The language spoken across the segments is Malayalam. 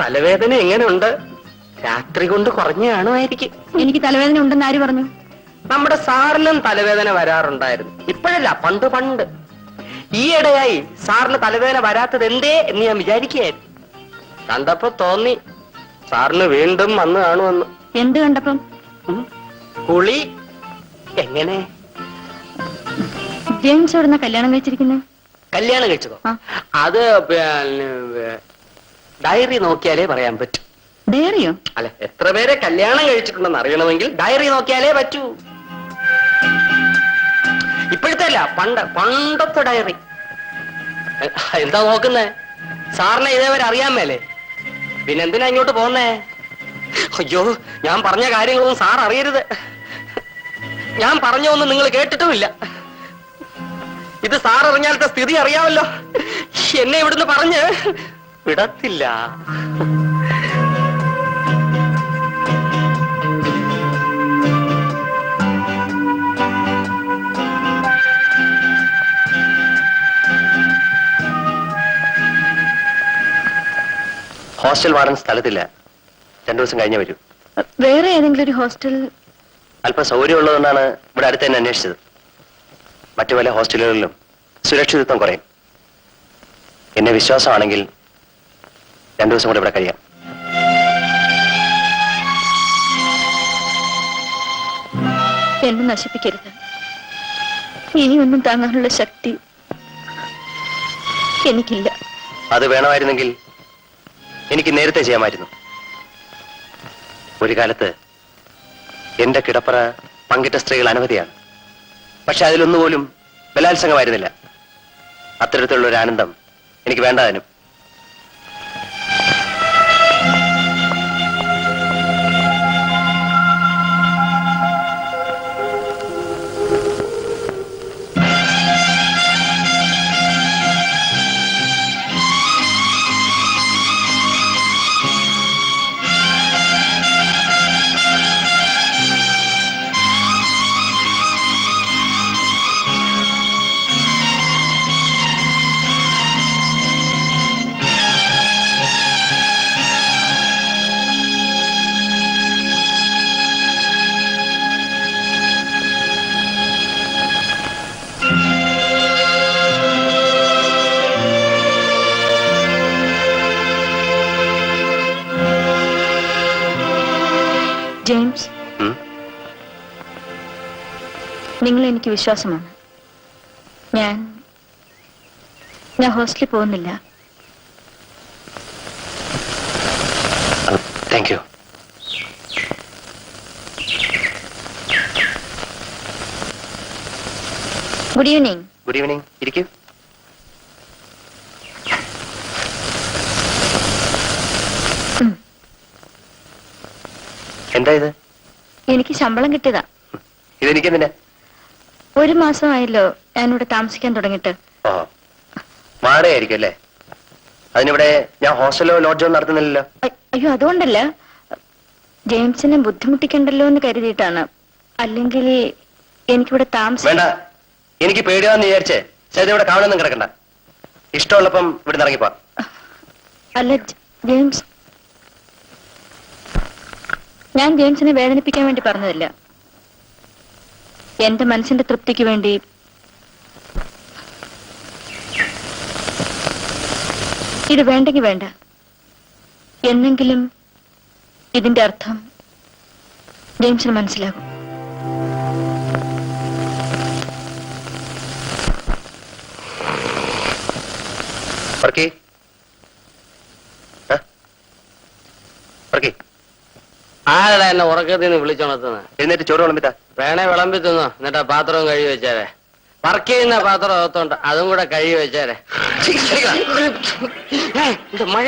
തലവേദന എങ്ങനെയുണ്ട്? രാത്രി കൊണ്ട് കുറഞ്ഞു കാണുമായിരിക്കും. എനിക്ക് തലവേദന ഉണ്ടെന്ന് ആര് പറഞ്ഞു? നമ്മുടെ സാറിനും തലവേദന വരാറുണ്ടായിരുന്നു. ഇപ്പോഴല്ല, പണ്ട് പണ്ട്. ഈയിടെയായി സാറിന് തലവേദന വരാത്തത് എന്തേ എന്ന് ഞാൻ വിചാരിക്കുകയായിരുന്നു. കണ്ടപ്പോ തോന്നി സാറിന് വീണ്ടും വന്നു കാണുമെന്ന്. എന്ത് കണ്ടപ്പം? കുളി. എങ്ങനെ? ജെയിംസ് എവിടുന്ന കല്യാണം കഴിച്ചിരിക്കുന്നത്? കല്യാണം കഴിച്ചതോ? അത് ഡയറി നോക്കിയാലേ പറയാൻ പറ്റൂ. ഡയറിയോ? അല്ല, എത്ര പേരെ കല്യാണം കഴിച്ചിട്ടുണ്ടെന്ന് അറിയണമെങ്കിൽ ഡയറി നോക്കിയാലേ പറ്റൂ. ഇപ്പോഴത്തെ അല്ല, പണ്ടത്തെ ഡയറി. എന്താ നോക്കുന്നേ? സാറിനെ ഇതേവരെ അറിയാൻ മേലേ? പിന്നെ എന്തിനാ ഇങ്ങോട്ട് പോന്നേ? അയ്യോ, ഞാൻ പറഞ്ഞ കാര്യങ്ങളൊന്നും സാർ അറിയരുത്. ഞാൻ പറഞ്ഞൊന്നും നിങ്ങൾ കേട്ടിട്ടുമില്ല. ഇത് സാർ അറിഞ്ഞാലത്തെ സ്ഥിതി അറിയാമല്ലോ. എന്നെ ഇവിടുന്ന് പറഞ്ഞ് വിടത്തില്ല. Hostel warden സ്ഥലത്തില്ല. 2 ദിവസം കഴിഞ്ഞേ വരൂ. വേറെ ഏതെങ്കിലും ഒരു ഹോസ്റ്റൽ? അല്പം സൗകര്യമുള്ളതുകൊണ്ടാണ് ഇവിടെ അടുത്ത് തന്നെ അന്വേഷിച്ചത്. മറ്റു പല ഹോസ്റ്റലുകളിലും സുരക്ഷിതത്വം കുറയും. എന്നെ വിശ്വാസമാണെങ്കിൽ 2 ദിവസം കൂടെ ഇവിടെ കഴിയാം. എന്നെ നശിപ്പിക്കരുത്. ഇനിയൊന്നും താങ്ങാനുള്ള ശക്തി എനിക്കില്ല. അത് വേണമായിരുന്നെങ്കിൽ എനിക്ക് നേരത്തെ ചെയ്യാമായിരുന്നു. ഒരു കാലത്ത് എന്റെ കിടപ്പറ പങ്കിട്ട സ്ത്രീകൾ അനവധിയാണ്. പക്ഷെ അതിലൊന്നുപോലും ബലാത്സംഗമായിരുന്നില്ല. അത്തരത്തിലുള്ള ഒരു ആനന്ദം എനിക്ക് വേണ്ടതിനും. ജെയിംസ്, നിങ്ങൾ എനിക്ക് വിശ്വാസമാണ്. ഞാൻ ഹോസ്റ്റലിൽ പോകുന്നില്ല. Thank you. Good evening. Good evening. ഇരിക്കൂ. എന്താ ഇത്? എനിക്ക് ശമ്പളം കിട്ടിയതാ. ഇതെനിക്കെന്തിനാ? 1 മാസമായല്ലോ ഞാനിവിടെ താമസിക്കാൻ തുടങ്ങിയിട്ട്. ഓ, വാടകയായിരിക്കും അല്ലേ? അതിനിവിടെ ഞാൻ ഹോസ്റ്റലോ ലോഡ്ജോ നടത്തുന്നില്ലല്ലോ. അയ്യോ, അതുകൊണ്ടല്ല. ജെയിംസിനെ ബുദ്ധിമുട്ടിക്കണ്ടല്ലോ എന്ന് കരുതിയിട്ടാണ്. അല്ലെങ്കിൽ എനിക്കിവിടെ താമസം വേണ്ട. എനിക്ക് പേടിയാന്ന് വിചാരിച്ചേ ശരി ഇവിടെ കാണുന്നൊന്നും കിടക്കണ്ട. ഇഷ്ടമുള്ളപ്പം ഇവിടെ ഇറങ്ങിപ്പോ. അല്ല ജെയിംസ്, ഞാൻ ജെയിംസിനെ വേദനിപ്പിക്കാൻ വേണ്ടി പറഞ്ഞതല്ല. എന്റെ മനസ്സിന്റെ തൃപ്തിക്ക് വേണ്ടി. ഇത് വേണ്ടെങ്കിൽ വേണ്ട. എന്നെങ്കിലും ഇതിന്റെ അർത്ഥം ജെയിംസിന് മനസ്സിലാകും. ആരടാ എന്നെ ഉറക്കത്തിൽ നിന്ന് വിളിച്ചുണർത്തുന്നത്? എന്നിട്ട് ചോറ് വിളമ്പിത്താ. വേണേ വിളമ്പി തിന്നോ. എന്നിട്ട് ആ പാത്രവും കഴുകി വെച്ചേരെ. വർക്ക് ചെയ്യുന്ന പാത്രം അകത്തോണ്ട് അതും കൂടെ കഴുകി വെച്ചേരെ. മഴ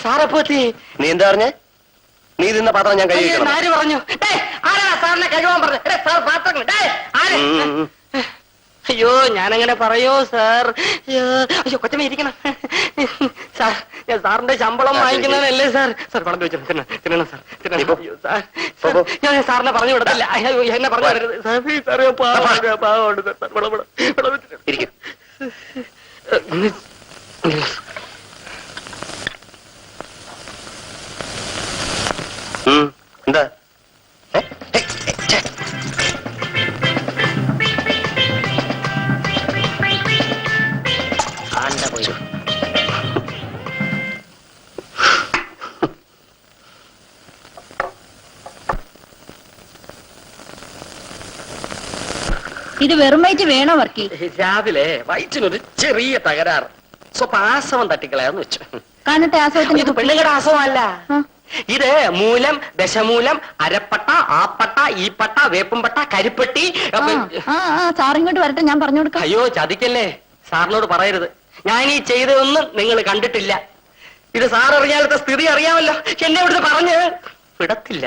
സാറെ പോത്തി. നീ എന്താ പറഞ്ഞേ? നീ തിന്ന പാത്രം ഞാൻ കഴുകി. ആര് പറഞ്ഞു? ആരാ സാറിനെ കഴുകാൻ പറഞ്ഞു? സാർ പാത്രം. അയ്യോ, ഞാനങ്ങനെ പറയോ സാർ? അയ്യോ, കൊച്ചമ്മ ഇരിക്കണം. സാർ, ഞാൻ സാറിന്റെ ശമ്പളം വാങ്ങിക്കുന്നതല്ലേ സാർ? സാർ വിളമ്പി വെച്ചു തിന്നണം സാർ. ഞാൻ സാറിനെ പറഞ്ഞു വിടത്തില്ല. അയ്യോ, എന്നെ പറഞ്ഞു വിടരുത്. എന്താ ഏ? ഛെ. ആണ്ട പോയി. ഇത് വെറും വയറ്റ് വേണോ വർക്കി? രാവിലെ വയറ്റിനൊരു ചെറിയ തകരാറ്, സ്വപ്പം ആസവം തട്ടിക്കളയാന്ന് വെച്ചു. കാണട്ടെ ആസവത്തിന്റെ ഇത് പെണ്ണുങ്ങളുടെ ആസവമല്ല. ആ. ഇത് മൂലം, ദശമൂലം, അരപ്പട്ട, ആപ്പട്ട, ഈപ്പട്ട, വേപ്പുംപട്ട, കരിപ്പെട്ടി. സാറിങ്ങോട്ട് വരട്ടെ, ഞാൻ പറഞ്ഞു കൊടുക്കാം. അയ്യോ ചതിക്കല്ലേ, സാറിനോട് പറയരുത്. ഞാൻ ഈ ചെയ്തതൊന്നും നിങ്ങൾ കണ്ടിട്ടില്ല. ഇത് സാർ അറിയാത്ത സ്ഥിതി അറിയാമല്ലോ. എന്നെ ഇവിടുന്ന് പറഞ്ഞ് വിടത്തില്ല.